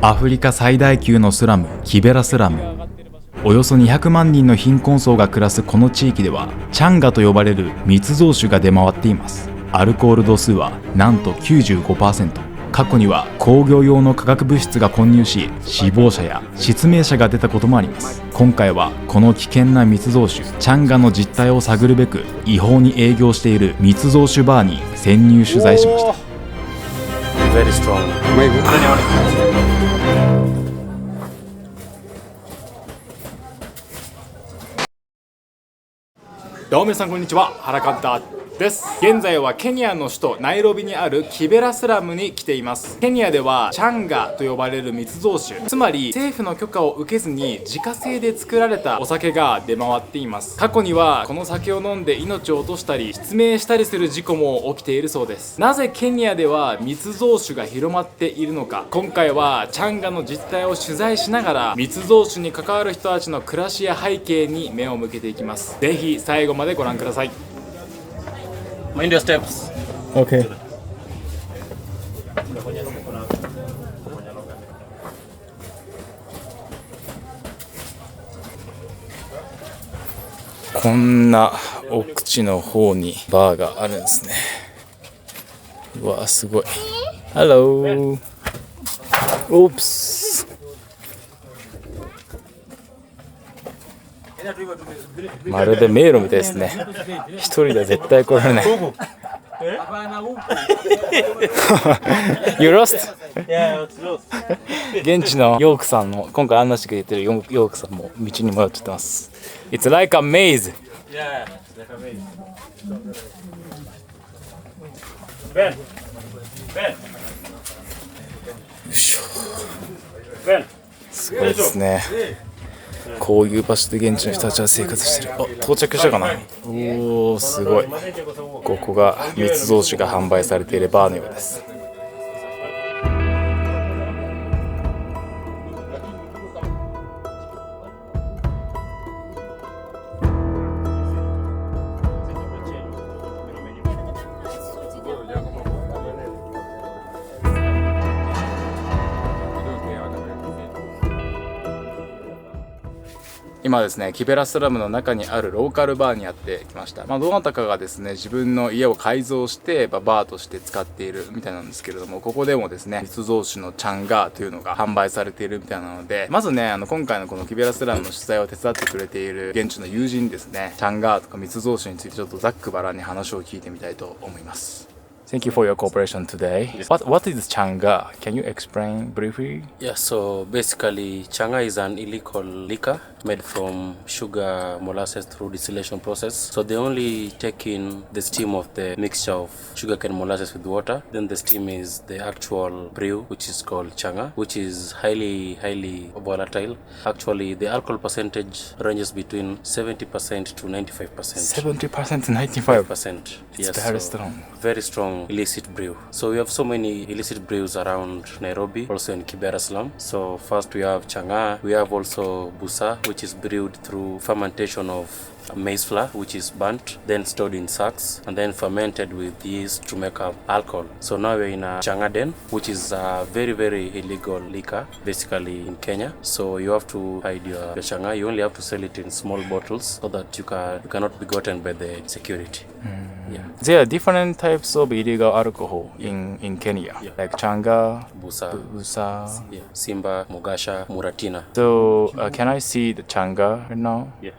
アフリカ最大級のスラム、キベラスラム。およそ200万人の貧困層が暮らすこの地域では、チャンガと呼ばれる密造酒が出回っています。アルコール度数はなんと 95%。過去には工業用の化学物質が混入し、死亡者や失明者が出たこともあります。今回はこの危険な密造酒チャンガの実態を探るべく、違法に営業している密造酒バーに潜入取材しました。Very strong. どうも皆さんこんにちは、原カンタです。現在はケニアの首都ナイロビにあるキベラスラムに来ています。ケニアではチャンガと呼ばれる密造酒、つまり政府の許可を受けずに自家製で作られたお酒が出回っています。過去にはこの酒を飲んで命を落としたり失明したりする事故も起きているそうです。なぜケニアでは密造酒が広まっているのか、今回はチャンガの実態を取材しながら密造酒に関わる人たちの暮らしや背景に目を向けていきます。ぜひ最後までご覧ください。Mind your steps. OK。こんな奥地の方にバーがあるんですね。うわすごい。Hello。Oops。まるで迷路みたいですね。一人では絶対来られない。You lost? 現地のヨークさんの今回案内してくれてるヨークさんも道に迷っちゃってます。It's like a maze. Yeah, it's like a maze. Ben. Ben. よいしょ。すごいですね。こういう場所で現地の人たちは生活してる。あ、到着したかな。おお、すごい。ここが密造酒が販売されているバーのようです。今ですね、キベラスラムの中にあるローカルバーにやってきました。どなたかがですね、自分の家を改造してバーとして使っているみたいなんですけれども、ここでもですね、密造酒のチャンガーというのが販売されているみたいなので、まずね、今回のこのキベラスラムの取材を手伝ってくれている現地の友人にですね、チャンガーとか密造酒についてちょっとざっくばらんに話を聞いてみたいと思います。Thank you for your cooperation today. What is Changa? Can you explain briefly? Yeah, so basically, Changa is an illegal liquor made from sugar molasses through distillation process. So they only take in the steam of the mixture of sugarcane molasses with water. Then the steam is the actual brew, which is called Changa, which is highly volatile. Actually, the alcohol percentage ranges between 70% to 95%. 70% to 95%. Yes, It's very so strong. Very strong illicit brew. So we have so many illicit brews around Nairobi, also in Kibera slum. So first we have Changa, we have also Busa, which is brewed through fermentation of maize flour, which is burnt, then stored in sacks, and then fermented with yeast to make up alcohol. So now we're in a Changa den, which is a very illegal liquor, basically in Kenya. So you have to hide your Changa. You only have to sell it in small bottles so that you cannot be gotten by the security. Yeah. There are different types of illegal alcohol in Kenya, like Changa, Busa, yeah, Simba, Mogasha, Muratina. So can I see the Changa right now? Yeah.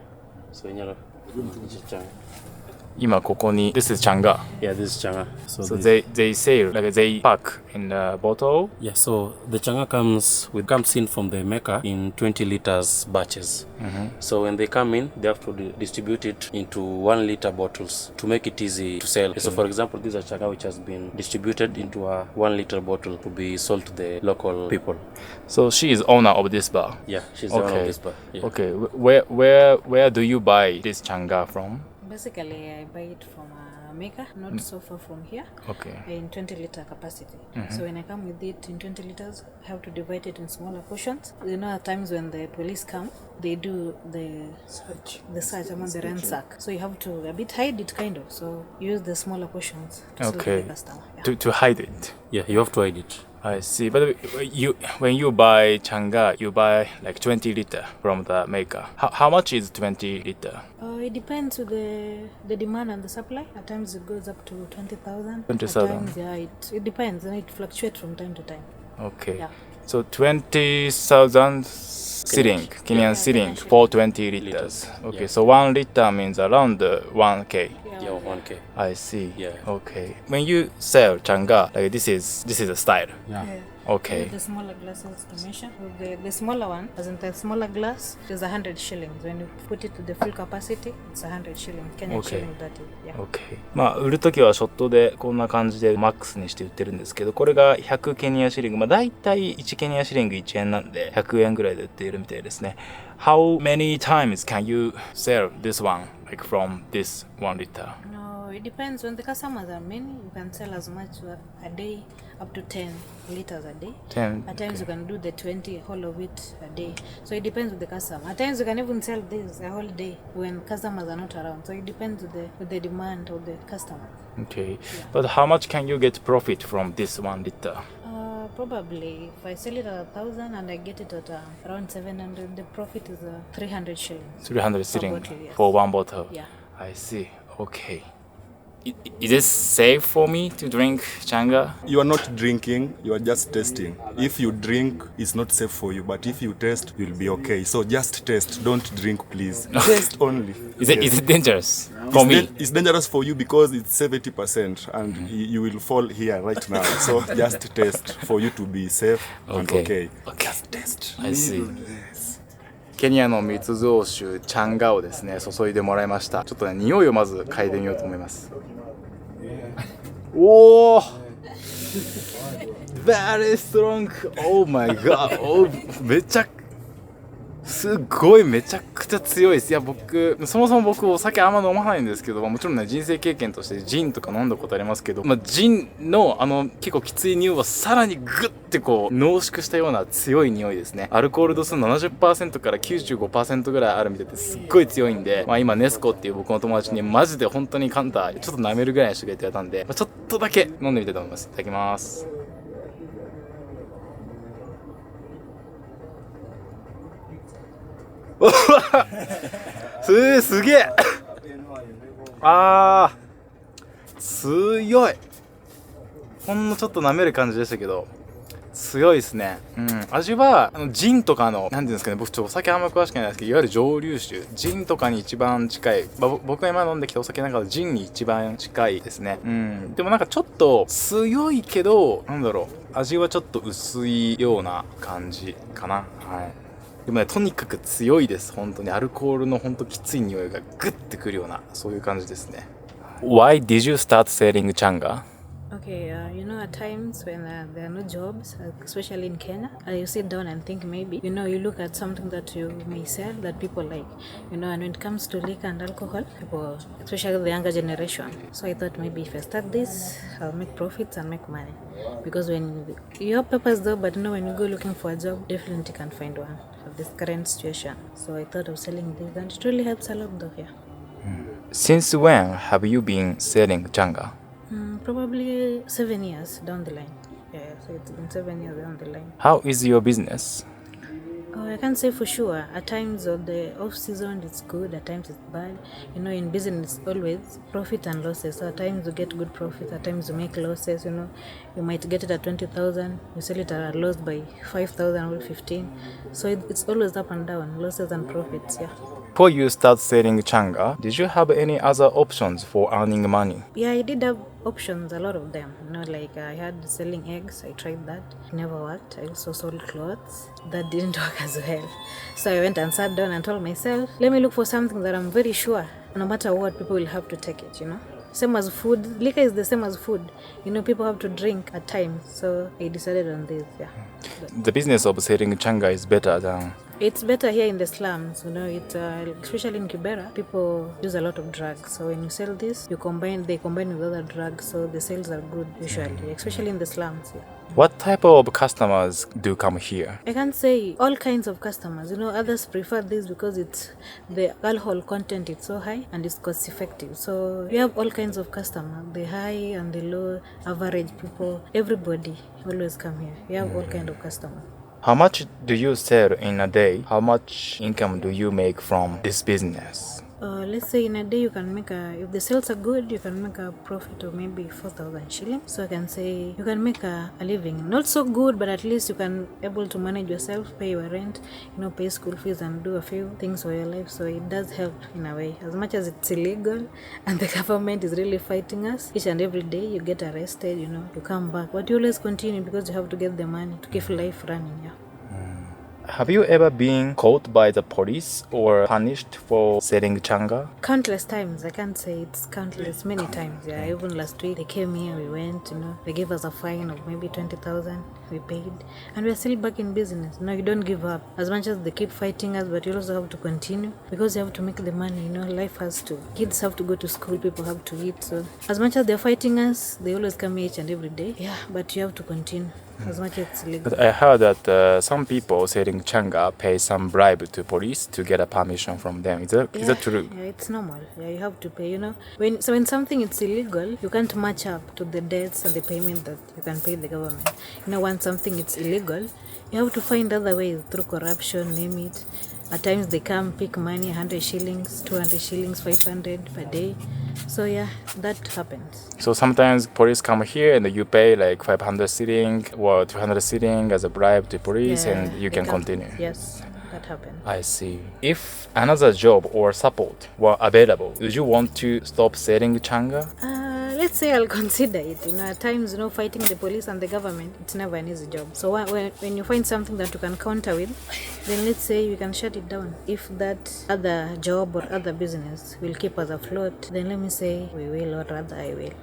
So in yellow, this is Changa. 今ここに This is Changa. Yeah, this is Changa. So they sell, like they pack in a bottle. Yeah, so the Changa comes in from the maker in 20 liters batches. So when they come in, they have to distribute it into 1 liter bottles to make it easy to sell. So for example, this is a Changa which has been distributed into a 1 liter bottle to be sold to the local people. So she is owner of this bar. Yeah, she's the owner of this bar. Yeah. Okay, where do you buy this Changa from? Basically, I buy it from a maker, not so far from here. Okay. In 20-liter capacity. So when I come with it in 20 liters, I have to divide it in smaller portions. You know, at times when the police come, they do the search among the ransack. So you have to a bit hide it, kind of. So use the smaller portions to sell to the customer. Yeah. To hide it. Yeah, you have to hide it. I see. But when you buy changa, you buy like 20 liter from the maker. How much is 20 liter? It depends with the demand and the supply. At times it goes up to 20,000. 20,000. At times, yeah, it depends and it fluctuates from time to time. Okay. Yeah. So 20,000 shilling, Kenyan shilling for 20 liters. Okay, Yeah. so 1 liter means around 1k. Yeah, 1K. I see. Yeah. Okay. When you sell changa, like this is a style. Yeah. Okay. The smaller glasses to mention. The smaller one, as in the smaller glass, is 100 shillings. When you put it to the full capacity, it's 100 shillings. Kenyan Okay. shilling that is. Yeah. OK。まあ売るときはショットでこんな感じでマックスにして売ってるんですけど、これが100ケニアシリング、まあ大体1ケニアシリング1円なんで100円ぐらいで売っているみたいですね。How many times can you sell this one, like from this 1 liter? No, it depends. When the customers are many, you can sell as much a day, up to 10 liters a day. 10. At times you can do the 20 whole of it a day. So it depends with the customer. At times you can even sell this a whole day when customers are not around. So it depends with the demand of the customer. Okay. But how much can you get profit from this 1 liter? Probably if I sell it at 1,000 and I get it at around 700, the profit is 300 shillings. 300 shilling bottle, yes. for 1 bottle. Yeah. I see. Okay. Is it safe for me to drink changa? You are not drinking, you are just testing. If you drink, it's not safe for you, but if you test, you'll be okay. So just test, don't drink, please. Test only. Is it dangerous for me? It's dangerous for you because it's 70% and you will fall here right now. So just test for you to be safe and okay. Just test. I see. ケニアの密造酒チャンガをですね注いでもらいました。ちょっとね匂いをまず嗅いでみようと思います。おお Very strong. Oh my god. めちゃすごいめちゃくちゃ強いです。いやそもそも僕お酒あんま飲まないんですけど、もちろんね人生経験としてジンとか飲んだことありますけど、ジンの結構きつい匂いはさらにグッてこう濃縮したような強い匂いですね。アルコール度数 70% から 95% ぐらいあるみたいですっごい強いんで、今ネスコっていう僕の友達にマジで本当にカンタちょっと舐めるぐらいにしてくれって言われたんで、ちょっとだけ飲んでみたいと思います。いただきます。すげえ強い。ほんのちょっと舐める感じでしたけど強いですね。味はジンとかのなんていうんですかね、僕お酒あんま詳しくないですけど、いわゆる蒸留酒ジンとかに一番近い、僕が今飲んできたお酒の中でジンに一番近いですね。でもなんかちょっと強いけどなんだろう、味はちょっと薄いような感じかな。はい。でもね、とにかく強いです。本当にアルコールの本当きつい匂いがグッてくるようなそういう感じですね。Why did you start selling changa? Okay, at times when there are no jobs, especially in Kenya, you sit down and think maybe, you look at something that you may sell that people like, and when it comes to liquor and alcohol, people, especially the younger generation. So I thought maybe if I start this, I'll make profits and make money. Because when you have papers though, but when you go looking for a job, definitely can't find one of this current situation. So I thought of selling this, and it really helps a lot though, yeah. Since when have you been selling changa? Probably 7 years down the line. Yeah, so it's been 7 years down the line. How is your business? I can't say for sure. At times of the off season it's good, at times it's bad. In business always profit and losses. So at times you get good profit, at times you make losses. You might get it at 20,000, you sell it at a loss by 5,000 or 15. So it's always up and down, losses and profits. Yeah. Before you start selling changa, did you have any other options for earning money? Yeah, I did have options, a lot of them. Like I had selling eggs, I tried that. It never worked. I also sold clothes. That didn't work as well. So I went and sat down and told myself, let me look for something that I'm very sure, no matter what, people will have to take it, Same as food. Liquor is the same as food. People have to drink at times. So I decided on this, yeah. The business of selling changa is better than... It's better here in the slums, especially in Kibera, people use a lot of drugs. So when you sell this, they combine with other drugs, so the sales are good usually, especially in the slums. Yeah. What type of customers do come here? I can't say all kinds of customers. You know, others prefer this because it's the alcohol content is so high and it's cost effective. So we have all kinds of customers, the high and the low, average people. Everybody always come here. We have all kind of customers. How much do you sell in a day? How much income do you make from this business? Let's say in a day you can make if the sales are good, you can make a profit of maybe 4,000 shillings. So I can say you can make a living. Not so good, but at least you can able to manage yourself, pay your rent, pay school fees and do a few things for your life. So it does help in a way. As much as it's illegal and the government is really fighting us, each and every day you get arrested, you come back. But you always continue because you have to get the money to keep life running, yeah. Have you ever been caught by the police or punished for selling changa? Countless times. I can't say it's countless, many times. Yeah, even last week they came here, we went, they gave us a fine of maybe 20,000. We paid, and we're still back in business. You don't give up. As much as they keep fighting us, but you also have to continue because you have to make the money. Life has to. Kids have to go to school. People have to eat. So as much as they're fighting us, they always come here each and every day. Yeah, but you have to continue. As much as it's legal. But I heard that some people selling changa pay some bribe to police to get a permission from them. Is that true? Yeah, it's normal. Yeah, you have to pay. When something is illegal, you can't match up to the debts and the payment that you can pay the government. Once something is illegal, you have to find other ways through corruption, name it. At times they come pick money, 100 shillings, 200 shillings, 500 per day. So yeah, that happens. So sometimes police come here and you pay like 500 shilling or 200 shilling as a bribe to police, and you can continue. Yes, that happens. I see. If another job or support were available, would you want to stop selling changa? Let's say I'll consider it. At times, fighting the police and the government, it's never an easy job. So when you find something that you can counter with, then let's say you can shut it down. If that other job or other business will keep us afloat, then let me say we will, or rather I will.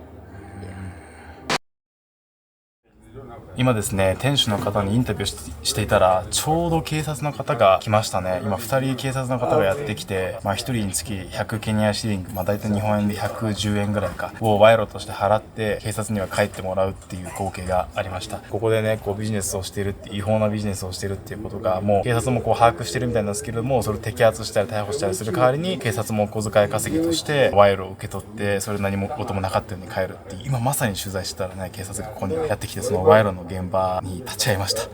今ですね、店主の方にインタビューしていたら、ちょうど警察の方が来ましたね。今2人警察の方がやってきて、1人につき100ケニアシリング、大体日本円で110円ぐらいかを賄賂として払って警察には帰ってもらうっていう光景がありました。ここでね、ビジネスをしているって違法なビジネスをしているっていうことがもう警察も把握してるみたいなんですけれども、それを摘発したり逮捕したりする代わりに警察も小遣い稼ぎとして賄賂を受け取って、それ何もこともなかったように帰るっていう、今まさに取材してたらね、警察がここにやってきて、その賄賂の現場に立ち会いました。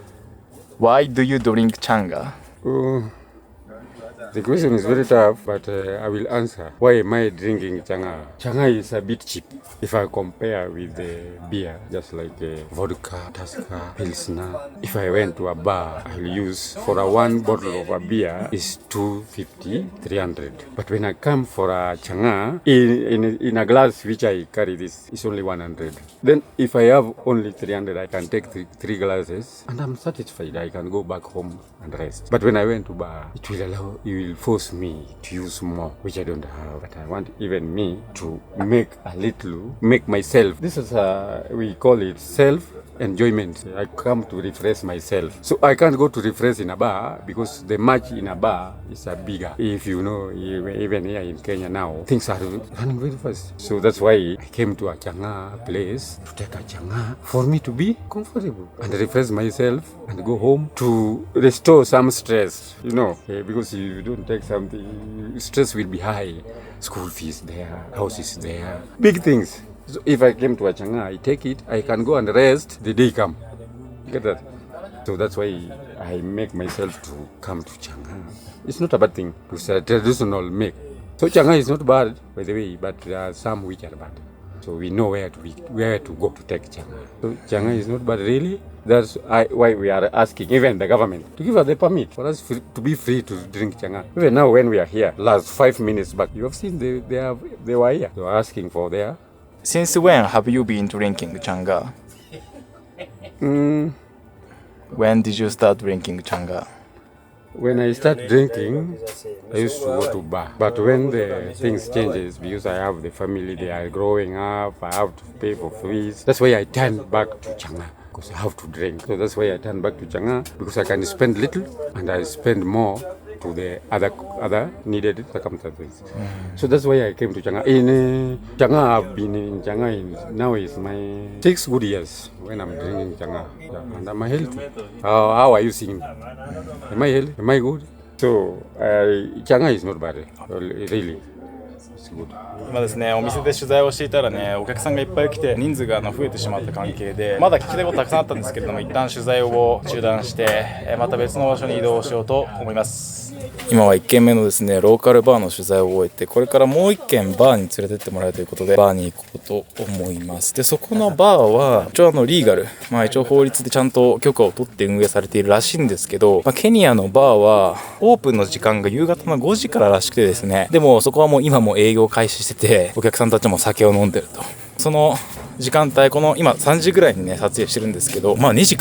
Why do you drink changa? The question is very tough, but I will answer. Why am I drinking changa? Changa is a bit cheap if I compare with the beer, just like vodka, Tusker, Pilsner. If I went to a bar, I'll use for one bottle of a beer is 250, 300. But when I come for a changa, in a glass which I carry this, it's only 100. Then if I have only 300, I can take three glasses and I'm satisfied. I can go back home and rest. But when I went to bar, it will force me to use more, which I don't have. But I want even me to make myself. This is we call it self-enjoyment. I come to refresh myself. So I can't go to refresh in a bar because the match in a bar is bigger. If you know, even here in Kenya now, things are running very fast. So that's why I came to a changa place to take a changa for me to be comfortable and refresh myself and go home to restore some stress, because if you don't take something, stress will be high. School fees there, house is there, big things. So if I came to a changa, I take it, I can go and rest, the day come. Get that? So that's why I make myself to come to changa. It's not a bad thing. It's a traditional make. So changa is not bad, by the way, but there are some which are bad. So we know where to go to take changa. So changa is not bad really. That's why we are asking even the government to give us the permit for us to be free to drink changa. Even now when we are here, last 5 minutes back, you have seen they were here. They were asking for their. Since when have you been drinking changa? When did you start drinking changa? When I start drinking, I used to go to bar. But when the things changes, because I have the family, they are growing up, I have to pay for fees. That's why I turn back to changa, because I have to drink. So that's why I turn back to changa, because I can spend little and I spend more to the other needed circumstances. So that's why I came to Changi. In Changi, I've been in Changi. Now is my 6 good years when I'm drinking Changi. Yeah, and I'm healthy. How are you seeing me? Am I healthy? Am I good? So Changi is not bad. Really, it's good. 今ですね、お店で取材をしていたらね、お客さんがいっぱい来て人数が増えてしまった関係で、まだ聞きたいことたくさんあったんですけれども、一旦取材を中断してまた別の場所に移動しようと思います。今は1軒目のですね、ローカルバーの取材を終えて、これからもう1軒バーに連れてってもらえるということでバーに行こうと思います。でそこのバーは一応リーガル、一応法律でちゃんと許可を取って運営されているらしいんですけど、ケニアのバーはオープンの時間が夕方の5時かららしくてですね、でもそこはもう今も営業開始してて、お客さんたちも酒を飲んでると。その時間帯、この今3時ぐらいにね撮影してるんですけど、2時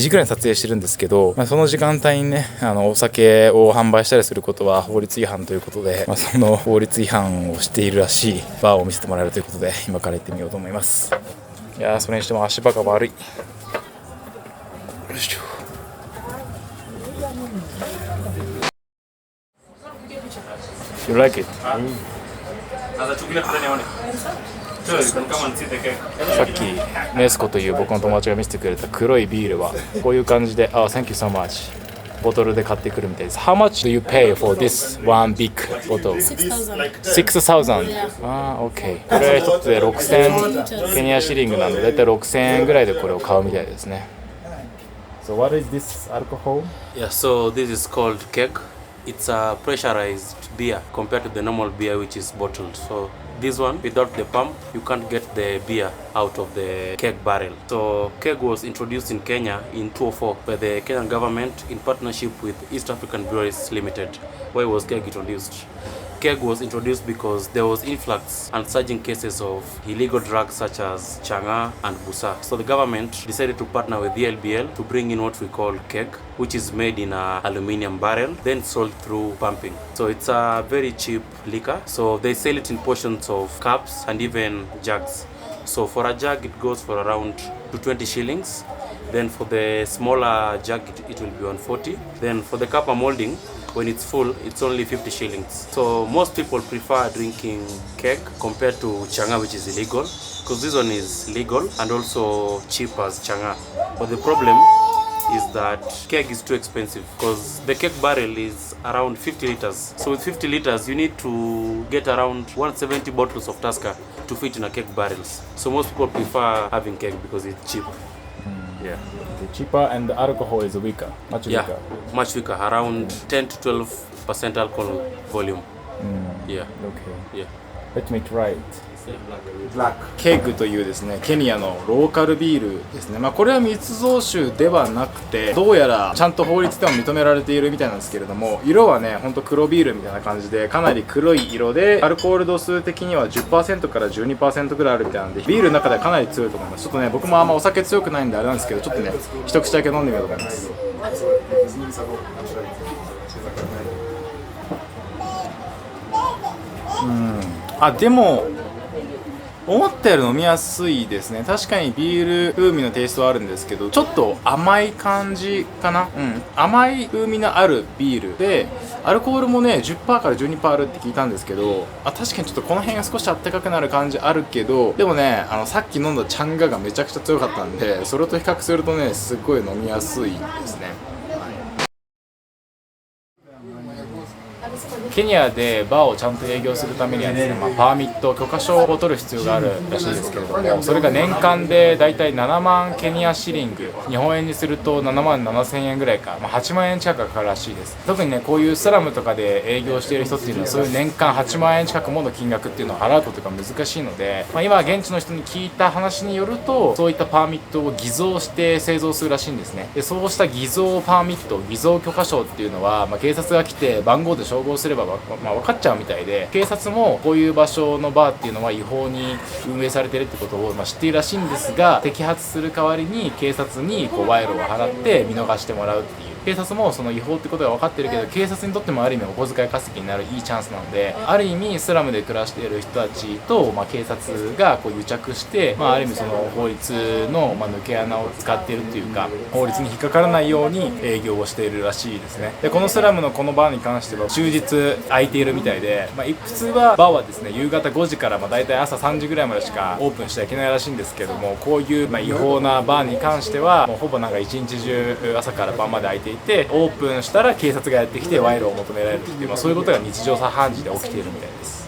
ぐらいに撮影してるんですけど、その時間帯にねお酒を販売したりすることは法律違反ということで、その法律違反をしているらしいバーを見せてもらえるということで、今から行ってみようと思います。いやー、それにしても足場が悪い。よいしょ。You like it? さっきネスコという僕の友達が見せてくれた黒いビールはこういう感じで、Thank you so much、 ボトルで買ってくるみたいです。 How much do you pay for this one big bottle? 6,000。 OK。 これ一つで6000ケニアシリングなので、だいたい6000円ぐらいでこれを買うみたいですね。 So what is this alcohol? Yeah, so this is called keg. It's a pressurized beer compared to the normal beer which is bottled. So this one, without the pump, you can't get the beer out of the keg barrel. So keg was introduced in Kenya in 2004 by the Kenyan government in partnership with East African Breweries Limited. Why was keg introduced? Keg was introduced because there was influx and surging cases of illegal drugs such as changa and busa. So the government decided to partner with the LBL to bring in what we call keg, which is made in an aluminium barrel, then sold through pumping. So it's a very cheap liquor. So they sell it in portions of cups and even jugs. So for a jug, it goes for around 20 shillings. Then for the smaller jug, it will be 140. Then for the cup molding, when it's full, it's only 50 shillings. So most people prefer drinking keg compared to changa, which is illegal, because this one is legal and also cheap as changa. But the problem is that keg is too expensive because the keg barrel is around 50 liters. So with 50 liters, you need to get around 170 bottles of Tusker to fit in a keg barrels. So most people prefer having keg because it's cheap. Yeah. It's cheaper and the alcohol is weaker, much weaker. Yeah, much weaker, around 10 to 12% alcohol volume. Yeah. Okay. Yeah. Let me try it. ケグというですね、ケニアのローカルビールですね。これは密造酒ではなくて、どうやらちゃんと法律でも認められているみたいなんですけれども、色はね、ほんと黒ビールみたいな感じで、かなり黒い色で、アルコール度数的には 10% から 12% ぐらいあるみたいなんで、ビールの中ではかなり強いと思います。ちょっとね、僕もあんまお酒強くないんであれなんですけど、ちょっとね、一口だけ飲んでみようと思います。でも思ったより飲みやすいですね。確かにビール風味のテイストはあるんですけど、ちょっと甘い感じかな。甘い風味のあるビールで、アルコールもね 10% から 12% あるって聞いたんですけど、確かにちょっとこの辺が少しあったかくなる感じあるけど、でもね、さっき飲んだチャンガがめちゃくちゃ強かったんで、それと比較するとね、すっごい飲みやすいですね。ケニアでバーをちゃんと営業するためにはですね、パーミット、許可証を取る必要があるらしいですけれども、それが年間でだいたい7万ケニアシリング、日本円にすると7万7千円ぐらいか、8万円近くかかるらしいです。特にね、こういうスラムとかで営業している人っていうのは、そういう年間8万円近くもの金額っていうのを払うことが難しいので、今現地の人に聞いた話によると、そういったパーミットを偽造して製造するらしいんですね。で、そうした偽造パーミット、偽造許可証っていうのは、警察が来て番号で照合すれば分かっちゃうみたいで、警察もこういう場所のバーっていうのは違法に運営されてるってことを知っているらしいんですが、摘発する代わりに警察に賄賂を払って見逃してもらうっていう警察もその違法ってことが分かってるけど、警察にとってもある意味お小遣い稼ぎになるいいチャンスなので、ある意味スラムで暮らしている人たちと、警察がこう癒着して、ある意味その法律の、抜け穴を使っているというか、法律に引っかからないように営業をしているらしいですね。でこのスラムのこのバーに関しては終日空いているみたいで、普通はバーはですね夕方5時からだいたい朝3時ぐらいまでしかオープンしちゃいけないらしいんですけども、こういう違法なバーに関してはもうほぼ一日中朝から晩まで空いていて、オープンしたら警察がやってきて賄賂を求められるっていう、そういうことが日常茶飯事で起きているみたいです。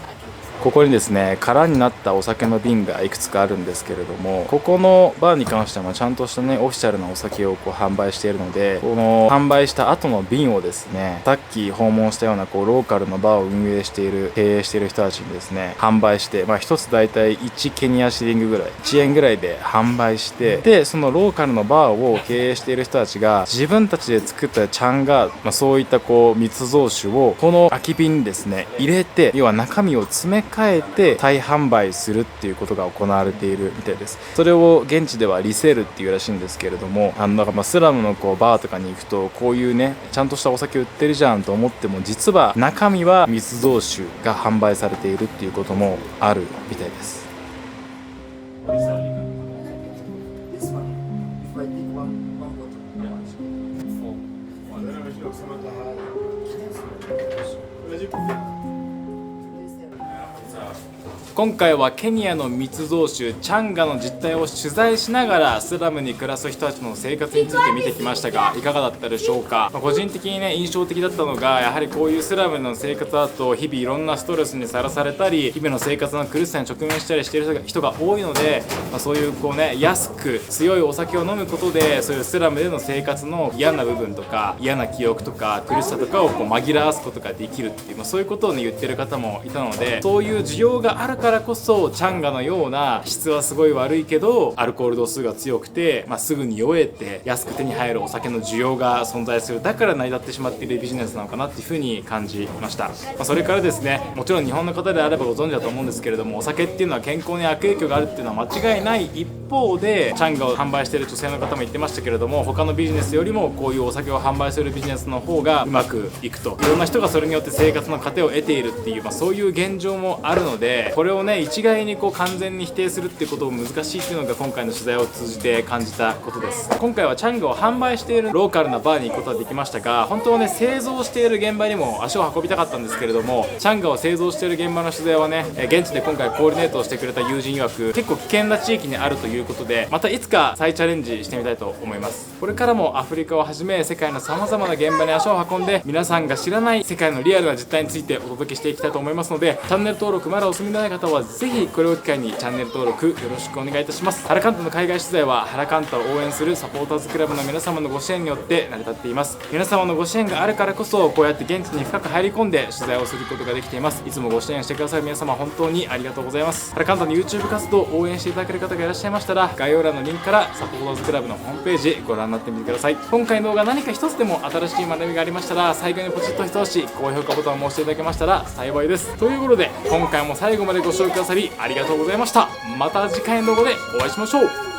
ここにですね空になったお酒の瓶がいくつかあるんですけれども、ここのバーに関してはちゃんとしたねオフィシャルなお酒を販売しているので、この販売した後の瓶をですね、さっき訪問したようなローカルのバーを運営している経営している人たちにですね販売して、一つだいたい1ケニアシリングぐらい1円ぐらいで販売して、でそのローカルのバーを経営している人たちが自分たちで作ったチャンガ、そういった密造酒をこの空き瓶にですね入れて、要は中身を詰め替えて再販売するっていうことが行われているみたいです。それを現地ではリセールっていうらしいんですけれども、スラムのバーとかに行くとこういうねちゃんとしたお酒売ってるじゃんと思っても、実は中身は密造酒が販売されているっていうこともあるみたいです。今回はケニアの密造酒チャンガの実態を取材しながらスラムに暮らす人たちの生活について見てきましたが、いかがだったでしょうか。個人的にね印象的だったのが、やはりこういうスラムの生活だと日々いろんなストレスにさらされたり、日々の生活の苦しさに直面したりしている人が多いので、そういう安く強いお酒を飲むことで、そういうスラムでの生活の嫌な部分とか嫌な記憶とか苦しさとかを紛らわすことができるっていう、そういうことを言ってる方もいたので、そういう需要があるからこそチャンガのような質はすごい悪いけどアルコール度数が強くて、すぐに酔えて安く手に入るお酒の需要が存在する、だから成り立ってしまっているビジネスなのかなっていうふうに感じました。それからですね、もちろん日本の方であればご存知だと思うんですけれども、お酒っていうのは健康に悪影響があるっていうのは間違いない一方で、チャンガを販売している女性の方も言ってましたけれども、他のビジネスよりもこういうお酒を販売するビジネスの方がうまくいくと、いろんな人がそれによって生活の糧を得ているっていう、そういう現状もあるので、これをね一概に完全に否定するっていうことも難しいっていうのが今回の取材を通じて感じたことです。今回はチャンガを販売しているローカルなバーに行くことはできましたが、本当はね製造している現場にも足を運びたかったんですけれども、チャンガを製造している現場の取材はね現地で今回コーディネートをしてくれた友人曰く結構危険な地域にあるということで、またいつか再チャレンジしてみたいと思います。これからもアフリカをはじめ世界のさまざまな現場に足を運んで、皆さんが知らない世界のリアルな実態についてお届けしていきたいと思いますので、チャンネル登録まだお済みのない方はぜひこれを機会にチャンネル登録よろしくお願いいたします。ハラカンタの海外取材はハラカンタを応援するサポーターズクラブの皆様のご支援によって成り立っています。皆様のご支援があるからこそこうやって現地に深く入り込んで取材をすることができています。いつもご支援してくださる皆様本当にありがとうございます。ハラカンタの YouTube 活動を応援していただける方がいらっしゃいましたら、概要欄のリンクからサポーターズクラブのホームページご覧になってみてください。今回の動画何か一つでも新しい学びがありましたら、最後にポチッと一押し高評価ボタンを押していただけましたら幸いです。ということで今回も最後までご視聴くださりありがとうございました。また次回の動画でお会いしましょう。